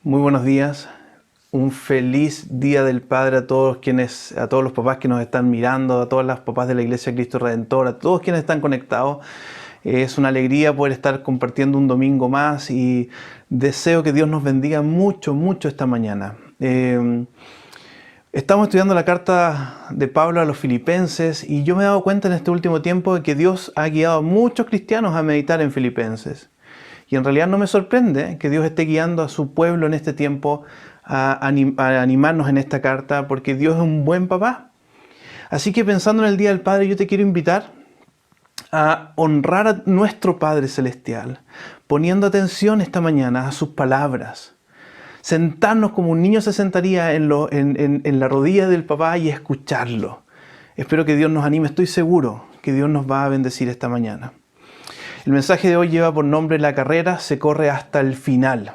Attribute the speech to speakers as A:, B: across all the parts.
A: Muy buenos días, un feliz Día del Padre a todos los papás que nos están mirando, a todas las papás de la Iglesia Cristo Redentor, a todos quienes están conectados. Es una alegría poder estar compartiendo un domingo más y deseo que Dios nos bendiga mucho, mucho esta mañana. Estamos estudiando la carta de Pablo a los Filipenses y yo me he dado cuenta en este último tiempo de que Dios ha guiado a muchos cristianos a meditar en Filipenses. Y en realidad no me sorprende que Dios esté guiando a su pueblo en este tiempo a animarnos en esta carta, porque Dios es un buen papá. Así que pensando en el Día del Padre, yo te quiero invitar a honrar a nuestro Padre Celestial, poniendo atención esta mañana a sus palabras. Sentarnos como un niño se sentaría en la rodilla del papá y escucharlo. Espero que Dios nos anime, estoy seguro que Dios nos va a bendecir esta mañana. El mensaje de hoy lleva por nombre La carrera se corre hasta el final.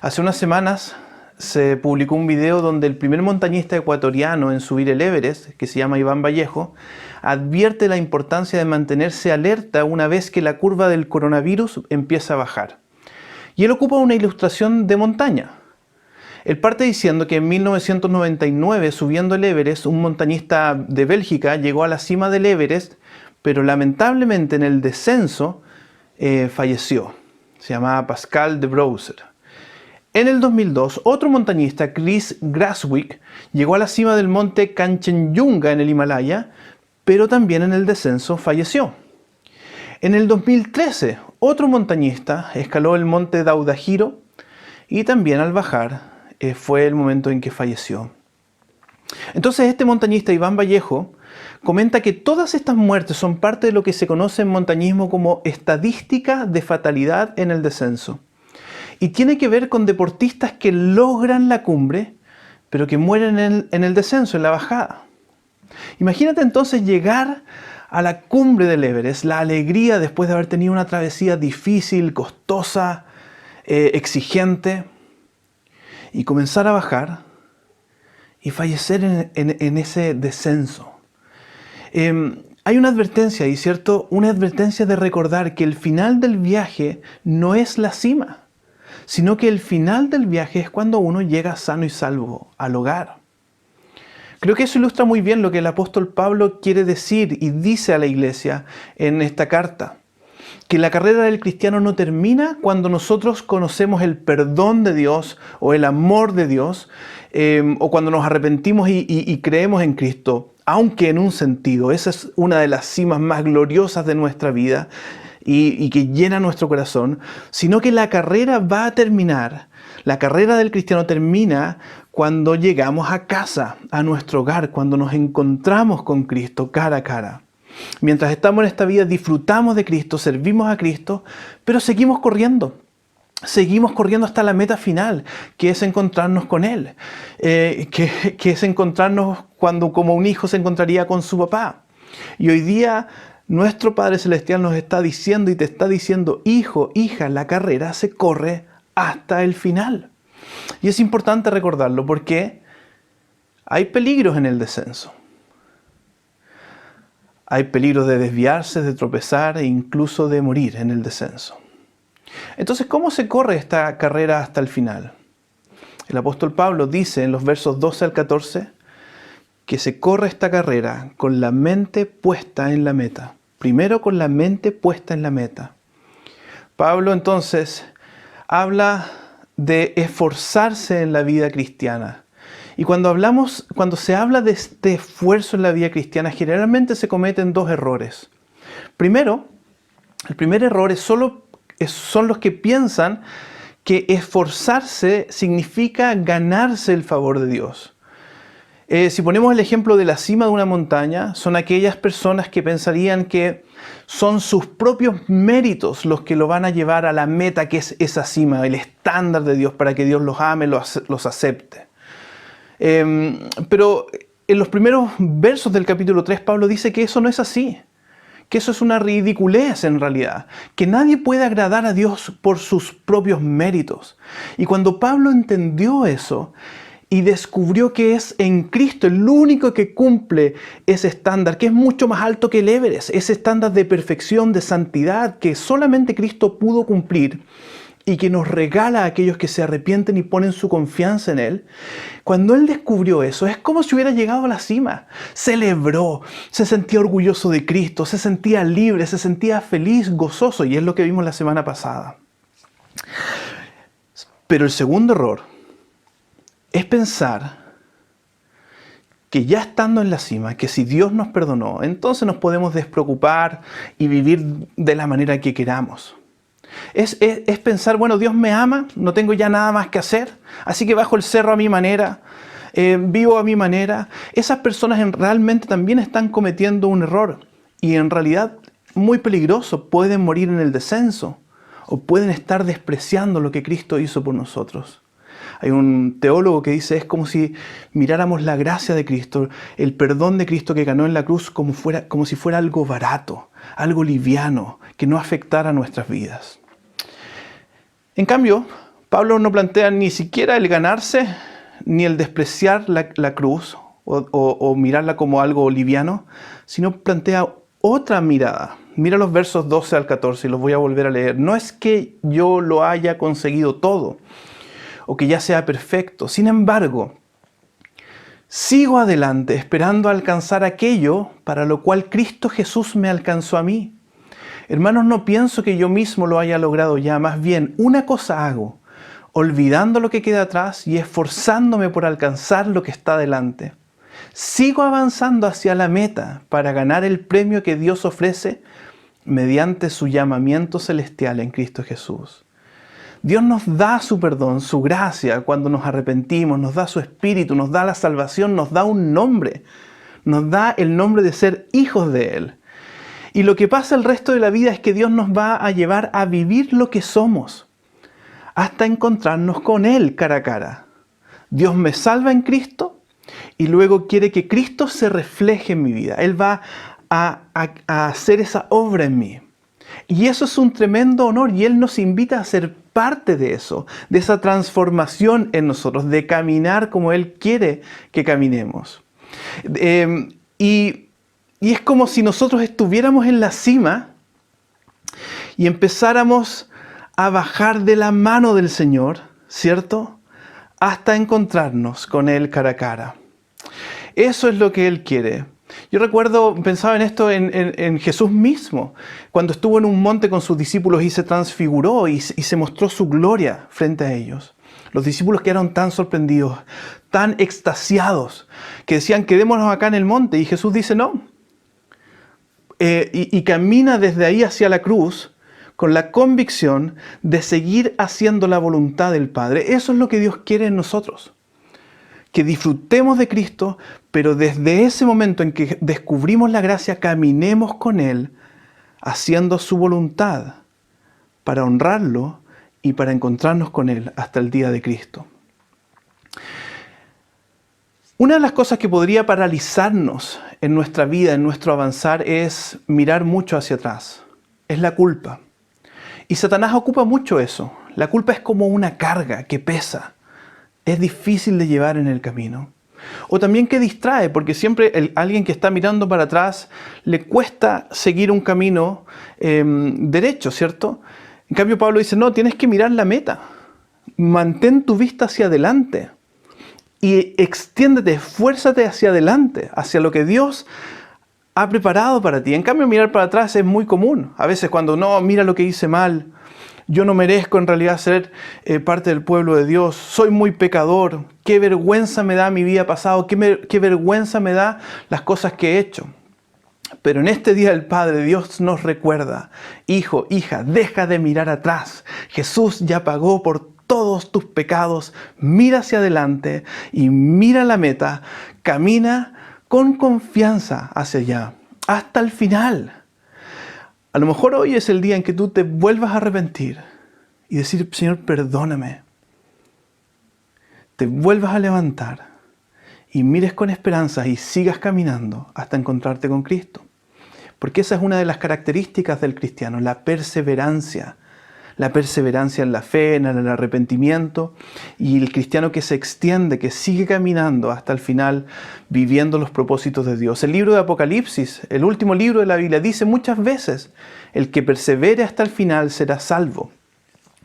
A: Hace unas semanas se publicó un video donde el primer montañista ecuatoriano en subir el Everest, que se llama Iván Vallejo, advierte la importancia de mantenerse alerta una vez que la curva del coronavirus empieza a bajar. Y él ocupa una ilustración de montaña. Él parte diciendo que en 1999, subiendo el Everest, un montañista de Bélgica llegó a la cima del Everest, pero lamentablemente en el descenso falleció. Se llamaba Pascal de Brouwer. En el 2002, otro montañista, Chris Graswick, llegó a la cima del monte Kanchenjunga en el Himalaya, pero también en el descenso falleció. En el 2013, otro montañista escaló el monte Daudahiro y también al bajar fue el momento en que falleció. Entonces este montañista, Iván Vallejo, comenta que todas estas muertes son parte de lo que se conoce en montañismo como estadística de fatalidad en el descenso. Y tiene que ver con deportistas que logran la cumbre, pero que mueren en el descenso, en la bajada. Imagínate entonces llegar a la cumbre del Everest, la alegría después de haber tenido una travesía difícil, costosa, exigente, y comenzar a bajar y fallecer en ese descenso. Hay una advertencia, y cierto, una advertencia de recordar que el final del viaje no es la cima, sino que el final del viaje es cuando uno llega sano y salvo al hogar. Creo que eso ilustra muy bien lo que el apóstol Pablo quiere decir y dice a la iglesia en esta carta. Que la carrera del cristiano no termina cuando nosotros conocemos el perdón de Dios o el amor de Dios, o cuando nos arrepentimos y creemos en Cristo, aunque en un sentido, esa es una de las cimas más gloriosas de nuestra vida y que llena nuestro corazón, sino que la carrera va a terminar, la carrera del cristiano termina cuando llegamos a casa, a nuestro hogar, cuando nos encontramos con Cristo cara a cara. Mientras estamos en esta vida disfrutamos de Cristo, servimos a Cristo, pero seguimos corriendo. Seguimos corriendo hasta la meta final, que es encontrarnos con Él, que es encontrarnos cuando como un hijo se encontraría con su papá. Y hoy día nuestro Padre Celestial nos está diciendo y te está diciendo, hijo, hija, la carrera se corre hasta el final. Y es importante recordarlo porque hay peligros en el descenso. Hay peligro de desviarse, de tropezar e incluso de morir en el descenso. Entonces, ¿cómo se corre esta carrera hasta el final? El apóstol Pablo dice en los versos 12 al 14 que se corre esta carrera con la mente puesta en la meta. Primero con la mente puesta en la meta. Pablo entonces habla de esforzarse en la vida cristiana. Y cuando se habla de este esfuerzo en la vida cristiana, generalmente se cometen dos errores. Primero, el primer error son los que piensan que esforzarse significa ganarse el favor de Dios. Si ponemos el ejemplo de la cima de una montaña, son aquellas personas que pensarían que son sus propios méritos los que lo van a llevar a la meta que es esa cima, el estándar de Dios para que Dios los ame, los acepte. Pero en los primeros versos del capítulo 3, Pablo dice que eso no es así, que eso es una ridiculez en realidad, que nadie puede agradar a Dios por sus propios méritos. Y cuando Pablo entendió eso y descubrió que es en Cristo el único que cumple ese estándar, que es mucho más alto que el Everest, ese estándar de perfección, de santidad que solamente Cristo pudo cumplir, y que nos regala a aquellos que se arrepienten y ponen su confianza en Él. Cuando Él descubrió eso, es como si hubiera llegado a la cima. Celebró, se sentía orgulloso de Cristo, se sentía libre, se sentía feliz, gozoso, y es lo que vimos la semana pasada. Pero el segundo error es pensar que ya estando en la cima, que si Dios nos perdonó, entonces nos podemos despreocupar y vivir de la manera que queramos. Es pensar, bueno, Dios me ama, no tengo ya nada más que hacer, así que bajo el cerro a mi manera, vivo a mi manera. Esas personas realmente también están cometiendo un error y en realidad muy peligroso. Pueden morir en el descenso o pueden estar despreciando lo que Cristo hizo por nosotros. Hay un teólogo que dice, es como si miráramos la gracia de Cristo, el perdón de Cristo que ganó en la cruz como si fuera algo barato, algo liviano, que no afectara nuestras vidas. En cambio, Pablo no plantea ni siquiera el ganarse, ni el despreciar la cruz o mirarla como algo liviano, sino plantea otra mirada. Mira los versos 12 al 14 y los voy a volver a leer. No es que yo lo haya conseguido todo o que ya sea perfecto. Sin embargo, sigo adelante esperando alcanzar aquello para lo cual Cristo Jesús me alcanzó a mí. Hermanos, no pienso que yo mismo lo haya logrado ya, más bien una cosa hago, olvidando lo que queda atrás y esforzándome por alcanzar lo que está delante. Sigo avanzando hacia la meta para ganar el premio que Dios ofrece mediante su llamamiento celestial en Cristo Jesús. Dios nos da su perdón, su gracia cuando nos arrepentimos, nos da su espíritu, nos da la salvación, nos da un nombre, nos da el nombre de ser hijos de Él. Y lo que pasa el resto de la vida es que Dios nos va a llevar a vivir lo que somos, hasta encontrarnos con Él cara a cara. Dios me salva en Cristo y luego quiere que Cristo se refleje en mi vida. Él va a hacer esa obra en mí. Y eso es un tremendo honor y Él nos invita a ser parte de eso, de esa transformación en nosotros, de caminar como Él quiere que caminemos. Y es como si nosotros estuviéramos en la cima y empezáramos a bajar de la mano del Señor, ¿cierto? Hasta encontrarnos con Él cara a cara. Eso es lo que Él quiere. Yo recuerdo, pensaba en esto en Jesús mismo, cuando estuvo en un monte con sus discípulos y se transfiguró y se mostró su gloria frente a ellos. Los discípulos quedaron tan sorprendidos, tan extasiados, que decían, quedémonos acá en el monte. Y Jesús dice, no. Y camina desde ahí hacia la cruz con la convicción de seguir haciendo la voluntad del Padre. Eso es lo que Dios quiere en nosotros. Que disfrutemos de Cristo, pero desde ese momento en que descubrimos la gracia, caminemos con Él, haciendo su voluntad, para honrarlo y para encontrarnos con Él hasta el día de Cristo. Una de las cosas que podría paralizarnos en nuestra vida, en nuestro avanzar, es mirar mucho hacia atrás. Es la culpa. Y Satanás ocupa mucho eso. La culpa es como una carga que pesa. Es difícil de llevar en el camino. O también que distrae, porque siempre alguien que está mirando para atrás le cuesta seguir un camino derecho, ¿cierto? En cambio Pablo dice, no, tienes que mirar la meta. Mantén tu vista hacia adelante. Y extiéndete, esfuérzate hacia adelante, hacia lo que Dios ha preparado para ti. En cambio, mirar para atrás es muy común. A veces cuando no, mira lo que hice mal, yo no merezco en realidad ser parte del pueblo de Dios, soy muy pecador, qué vergüenza me da mi vida pasada, qué vergüenza me da las cosas que he hecho. Pero en este día del Padre, Dios nos recuerda, hijo, hija, deja de mirar atrás. Jesús ya pagó por todos tus pecados, mira hacia adelante y mira la meta, camina con confianza hacia allá, hasta el final. A lo mejor hoy es el día en que tú te vuelvas a arrepentir y decir, Señor, perdóname. Te vuelvas a levantar y mires con esperanza y sigas caminando hasta encontrarte con Cristo. Porque esa es una de las características del cristiano, la perseverancia. La perseverancia en la fe, en el arrepentimiento, y el cristiano que se extiende, que sigue caminando hasta el final, viviendo los propósitos de Dios. El libro de Apocalipsis, el último libro de la Biblia, dice muchas veces, el que persevere hasta el final será salvo.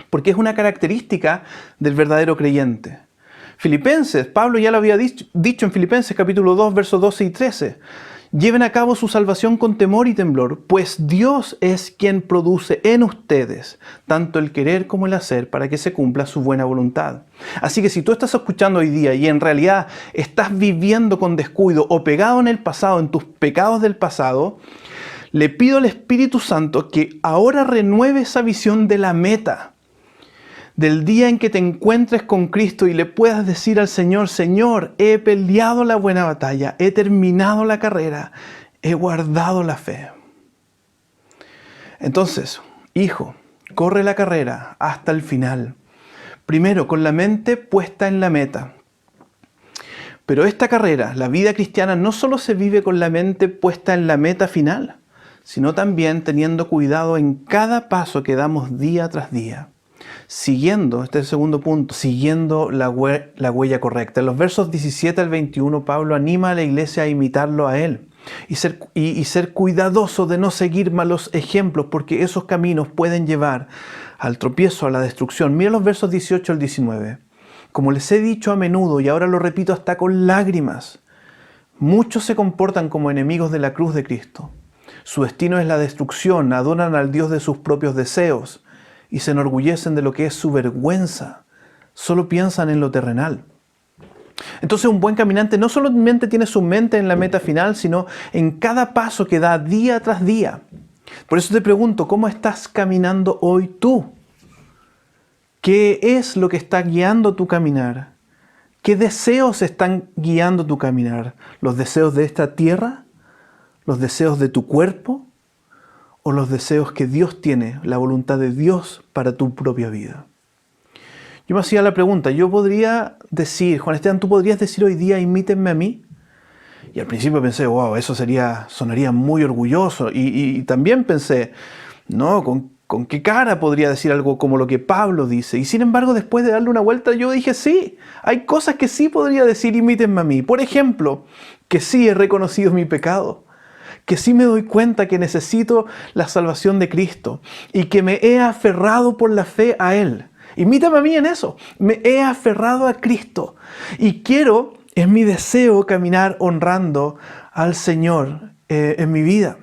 A: porque es una característica del verdadero creyente. Filipenses, Pablo ya lo había dicho en Filipenses capítulo 2, versos 12 y 13. Lleven a cabo su salvación con temor y temblor, pues Dios es quien produce en ustedes tanto el querer como el hacer para que se cumpla su buena voluntad. Así que si tú estás escuchando hoy día y en realidad estás viviendo con descuido o pegado en el pasado, en tus pecados del pasado, le pido al Espíritu Santo que ahora renueve esa visión de la meta, del día en que te encuentres con Cristo y le puedas decir al Señor: Señor, he peleado la buena batalla, he terminado la carrera, he guardado la fe. Entonces, hijo, corre la carrera hasta el final. Primero, con la mente puesta en la meta. Pero esta carrera, la vida cristiana, no solo se vive con la mente puesta en la meta final, sino también teniendo cuidado en cada paso que damos día tras día. Siguiendo, este es el segundo punto, siguiendo la huella correcta. En los versos 17 al 21, Pablo anima a la iglesia a imitarlo a él y ser cuidadoso de no seguir malos ejemplos, porque esos caminos pueden llevar al tropiezo, a la destrucción. Mira los versos 18 al 19. Como les he dicho a menudo, y ahora lo repito hasta con lágrimas, muchos se comportan como enemigos de la cruz de Cristo. Su destino es la destrucción, adoran al Dios de sus propios deseos y se enorgullecen de lo que es su vergüenza. Solo piensan en lo terrenal. Entonces un buen caminante no solamente tiene su mente en la meta final, sino en cada paso que da día tras día. Por eso te pregunto, ¿cómo estás caminando hoy tú? ¿Qué es lo que está guiando tu caminar? ¿Qué deseos están guiando tu caminar? ¿Los deseos de esta tierra? ¿Los deseos de tu cuerpo? ¿O los deseos que Dios tiene, la voluntad de Dios para tu propia vida? Yo me hacía la pregunta, yo podría decir, Juan Esteban, ¿tú podrías decir hoy día, imítenme a mí? Y al principio pensé, wow, eso sonaría muy orgulloso. Y también pensé, no, ¿con qué cara podría decir algo como lo que Pablo dice? Y sin embargo, después de darle una vuelta, yo dije, sí, hay cosas que sí podría decir, imítenme a mí. Por ejemplo, que sí he reconocido mi pecado, que sí me doy cuenta que necesito la salvación de Cristo y que me he aferrado por la fe a Él. Imítame a mí en eso. Me he aferrado a Cristo y es mi deseo caminar honrando al Señor en mi vida.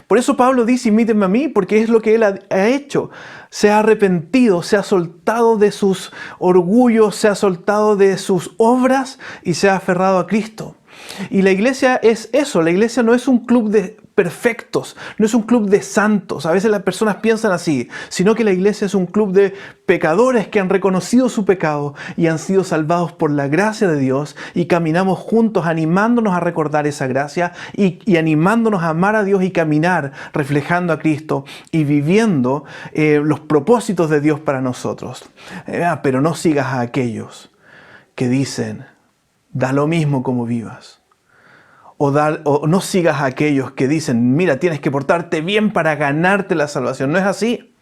A: Por eso Pablo dice, imítenme a mí, porque es lo que Él ha hecho. Se ha arrepentido, se ha soltado de sus orgullos, se ha soltado de sus obras y se ha aferrado a Cristo. Y la iglesia es eso, la iglesia no es un club de perfectos, no es un club de santos, a veces las personas piensan así, sino que la iglesia es un club de pecadores que han reconocido su pecado y han sido salvados por la gracia de Dios y caminamos juntos animándonos a recordar esa gracia y animándonos a amar a Dios y caminar reflejando a Cristo y viviendo los propósitos de Dios para nosotros. Pero no sigas a aquellos que dicen, da lo mismo como vivas. O no sigas a aquellos que dicen, mira, tienes que portarte bien para ganarte la salvación. No es así.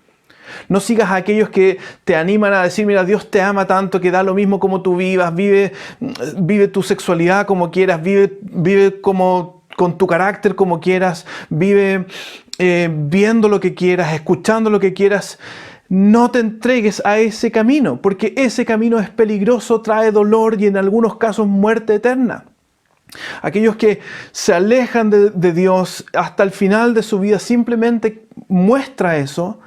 A: No sigas a aquellos que te animan a decir, mira, Dios te ama tanto que da lo mismo como tú vivas, vive tu sexualidad como quieras, vive con tu carácter como quieras, vive viendo lo que quieras, escuchando lo que quieras. No te entregues a ese camino, porque ese camino es peligroso, trae dolor y en algunos casos muerte eterna. Aquellos que se alejan de Dios hasta el final de su vida simplemente muestra eso,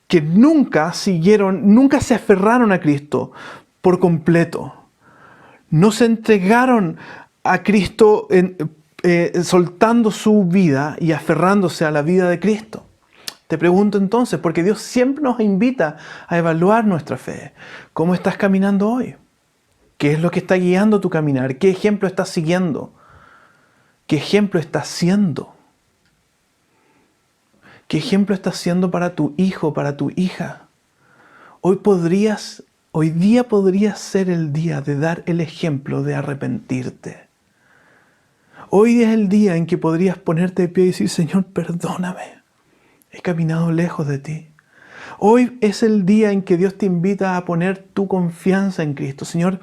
A: que nunca se aferraron a Cristo por completo. No se entregaron a Cristo soltando su vida y aferrándose a la vida de Cristo. Te pregunto entonces, porque Dios siempre nos invita a evaluar nuestra fe. ¿Cómo estás caminando hoy? ¿Qué es lo que está guiando tu caminar? ¿Qué ejemplo estás siguiendo? ¿Qué ejemplo estás siendo? ¿Qué ejemplo estás siendo para tu hijo, para tu hija? Hoy día podría ser el día de dar el ejemplo de arrepentirte. Hoy es el día en que podrías ponerte de pie y decir, Señor, perdóname. He caminado lejos de ti. Hoy es el día en que Dios te invita a poner tu confianza en Cristo. Señor,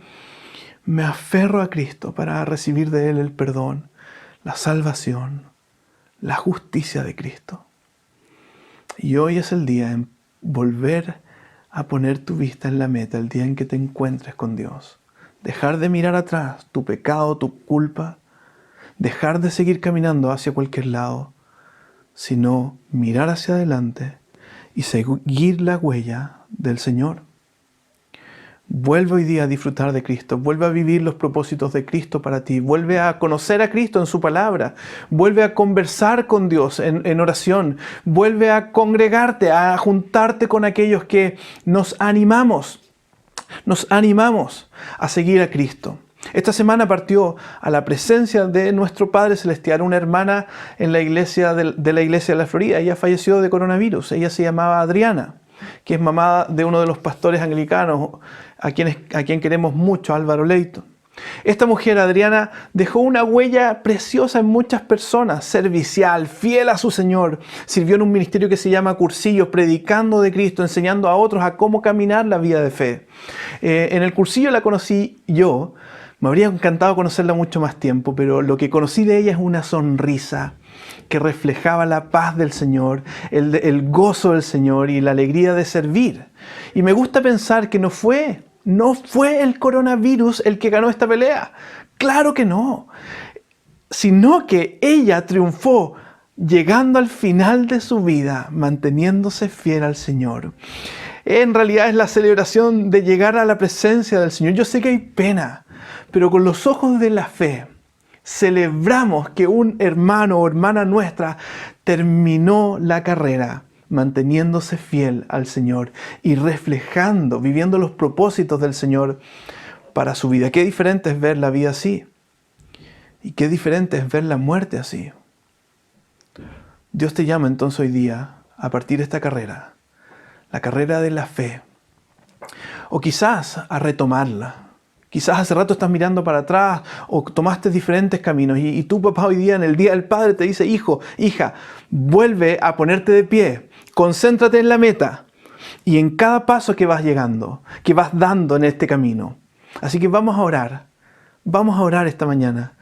A: me aferro a Cristo para recibir de Él el perdón, la salvación, la justicia de Cristo. Y hoy es el día volver a poner tu vista en la meta el día en que te encuentres con Dios. Dejar de mirar atrás tu pecado, tu culpa, dejar de seguir caminando hacia cualquier lado, sino mirar hacia adelante y seguir la huella del Señor. Vuelve hoy día a disfrutar de Cristo, vuelve a vivir los propósitos de Cristo para ti, vuelve a conocer a Cristo en su palabra, vuelve a conversar con Dios en oración, vuelve a congregarte, a juntarte con aquellos que nos animamos a seguir a Cristo. Esta semana partió a la presencia de nuestro Padre Celestial una hermana en la iglesia de la iglesia de la Florida. Ella falleció de coronavirus. Ella se llamaba Adriana, que es mamá de uno de los pastores anglicanos a quien queremos mucho, Álvaro Leighton. Esta mujer, Adriana, dejó una huella preciosa en muchas personas, servicial, fiel a su Señor. Sirvió en un ministerio que se llama Cursillos, predicando de Cristo, enseñando a otros a cómo caminar la vida de fe. En el cursillo la conocí yo. Me habría encantado conocerla mucho más tiempo, pero lo que conocí de ella es una sonrisa que reflejaba la paz del Señor, el gozo del Señor y la alegría de servir. Y me gusta pensar que no fue el coronavirus el que ganó esta pelea. Claro que no. Sino que ella triunfó llegando al final de su vida, manteniéndose fiel al Señor. En realidad es la celebración de llegar a la presencia del Señor. Yo sé que hay pena, pero con los ojos de la fe celebramos que un hermano o hermana nuestra terminó la carrera manteniéndose fiel al Señor y reflejando, viviendo los propósitos del Señor para su vida. Qué diferente es ver la vida así y qué diferente es ver la muerte así. Dios te llama entonces hoy día a partir de esta carrera, la carrera de la fe, o quizás a retomarla. Quizás hace rato estás mirando para atrás o tomaste diferentes caminos y tu papá hoy día en el Día del Padre te dice: hijo, hija, vuelve a ponerte de pie, concéntrate en la meta y en cada paso que vas llegando, que vas dando en este camino. Así que vamos a orar esta mañana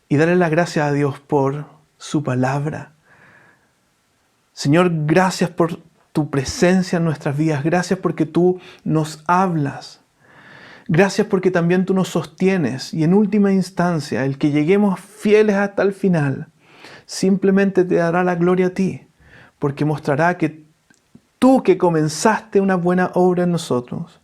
A: y darle las gracias a Dios por su palabra. Señor, gracias por tu presencia en nuestras vidas, gracias porque tú nos hablas. Gracias porque también tú nos sostienes y en última instancia el que lleguemos fieles hasta el final simplemente te dará la gloria a ti, porque mostrará que tú que comenzaste una buena obra en nosotros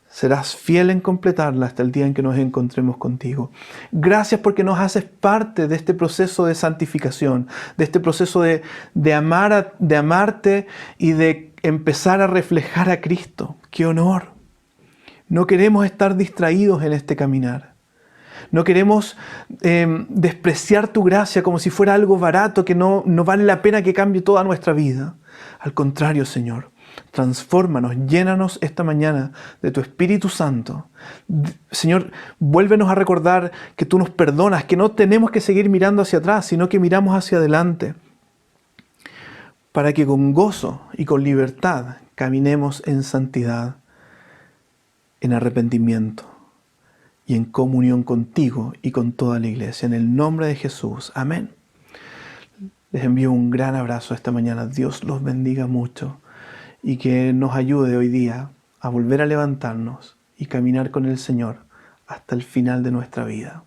A: serás fiel en completarla hasta el día en que nos encontremos contigo. Gracias porque nos haces parte de este proceso de santificación, de este proceso de amarte y de empezar a reflejar a Cristo. ¡Qué honor! No queremos estar distraídos en este caminar. No queremos despreciar tu gracia como si fuera algo barato que no vale la pena que cambie toda nuestra vida. Al contrario, Señor, transfórmanos, llénanos esta mañana de tu Espíritu Santo. Señor, vuélvenos a recordar que tú nos perdonas, que no tenemos que seguir mirando hacia atrás, sino que miramos hacia adelante, para que con gozo y con libertad caminemos en santidad, en arrepentimiento y en comunión contigo y con toda la iglesia. En el nombre de Jesús. Amén. Les envío un gran abrazo esta mañana. Dios los bendiga mucho y que nos ayude hoy día a volver a levantarnos y caminar con el Señor hasta el final de nuestra vida.